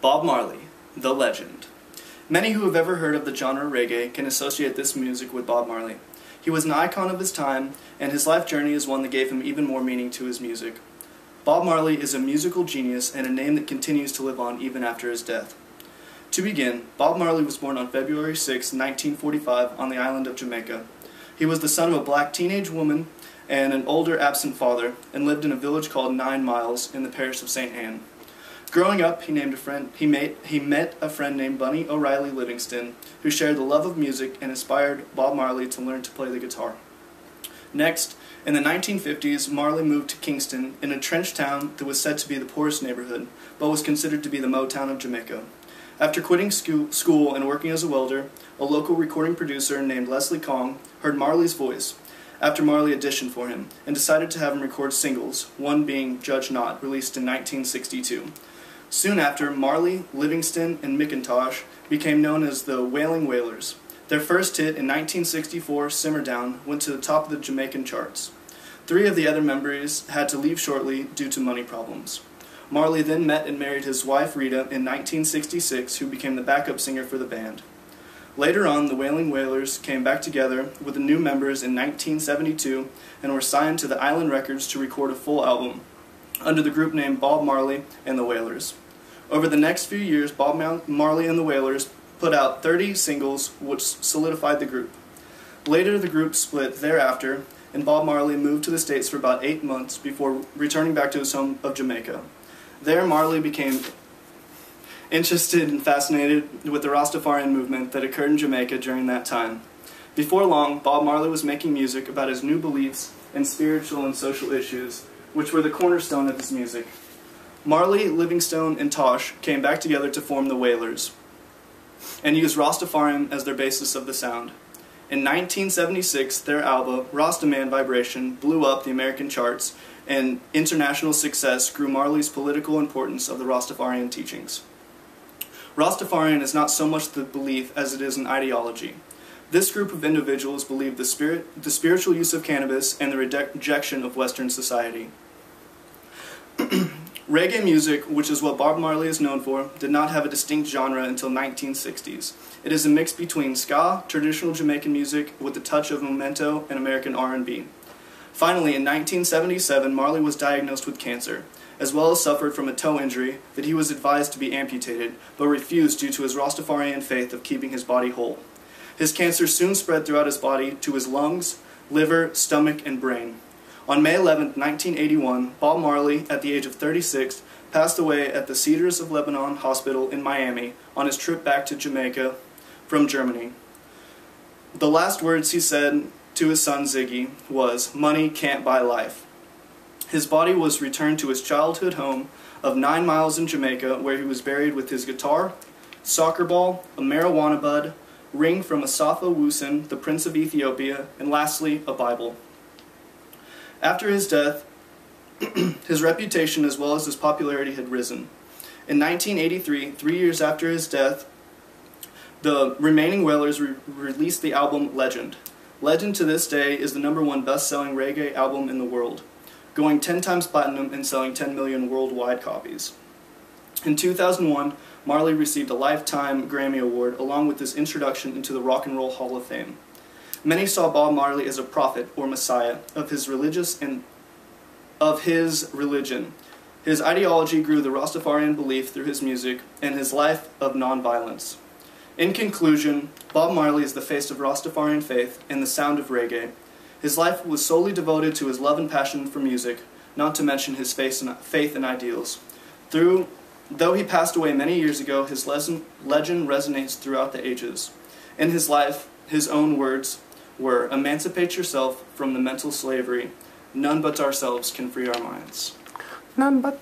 Bob Marley, the legend. Many who have ever heard of the genre reggae can associate this music with Bob Marley. He was an icon of his time, and his life journey is one that gave him even more meaning to his music. Bob Marley is a musical genius and a name that continues to live on even after his death. To begin, Bob Marley was born on February 6, 1945 on the island of Jamaica. He was the son of a black teenage woman and an older absent father, and lived in a village called 9 Miles in the parish of St. Anne. Growing up, he met a friend named Bunny O'Reilly Livingston, who shared the love of music and inspired Bob Marley to learn to play the guitar. Next, in the 1950s, Marley moved to Kingston, in a trench town that was said to be the poorest neighborhood, but was considered to be the Motown of Jamaica. After quitting school and working as a welder, a local recording producer named Leslie Kong heard Marley's voice after Marley auditioned for him, and decided to have him record singles, one being Judge Not, released in 1962. Soon after, Marley, Livingston, and McIntosh became known as the Wailing Wailers. Their first hit in 1964, Simmer Down, went to the top of the Jamaican charts. 3 of the other members had to leave shortly due to money problems. Marley then met and married his wife Rita in 1966, who became the backup singer for the band. Later on, the Wailing Wailers came back together with the new members in 1972 and were signed to the Island Records to record a full album under the group name Bob Marley and the Wailers. Over the next few years, Bob Marley and the Wailers put out 30 singles, which solidified the group. Later, the group split thereafter, and Bob Marley moved to the States for about 8 months before returning back to his home of Jamaica. There, Marley became interested and fascinated with the Rastafarian movement that occurred in Jamaica during that time. Before long, Bob Marley was making music about his new beliefs and spiritual and social issues, which were the cornerstone of his music. Marley, Livingstone, and Tosh came back together to form the Wailers, and used Rastafarian as their basis of the sound. In 1976, their album, Rastaman Vibration, blew up the American charts, and international success grew Marley's political importance of the Rastafarian teachings. Rastafarian is not so much the belief as it is an ideology. This group of individuals believe the spiritual use of cannabis and the rejection of Western society. Reggae music, which is what Bob Marley is known for, did not have a distinct genre until 1960s. It is a mix between ska, traditional Jamaican music, with a touch of memento, and American R&B. Finally, in 1977, Marley was diagnosed with cancer, as well as suffered from a toe injury that he was advised to be amputated, but refused due to his Rastafarian faith of keeping his body whole. His cancer soon spread throughout his body to his lungs, liver, stomach, and brain. On May 11, 1981, Bob Marley, at the age of 36, passed away at the Cedars of Lebanon Hospital in Miami on his trip back to Jamaica from Germany. The last words he said to his son Ziggy was, "Money can't buy life." His body was returned to his childhood home of 9 Miles in Jamaica, where he was buried with his guitar, soccer ball, a marijuana bud, ring from Asafa Wusin, the Prince of Ethiopia, and lastly, a Bible. After his death, his reputation as well as his popularity had risen. In 1983, 3 years after his death, the remaining Wailers released the album Legend. Legend to this day is the #1 best-selling reggae album in the world, going 10 times platinum and selling 10 million worldwide copies. In 2001, Marley received a Lifetime Grammy Award along with his introduction into the Rock and Roll Hall of Fame. Many saw Bob Marley as a prophet or messiah of his religion. His ideology grew the Rastafarian belief through his music and his life of nonviolence. In conclusion, Bob Marley is the face of Rastafarian faith and the sound of reggae. His life was solely devoted to his love and passion for music, not to mention his faith and ideals. Though he passed away many years ago, his legend resonates throughout the ages. In his life, his own words were, "Emancipate yourself from the mental slavery. None but ourselves can free our minds." None but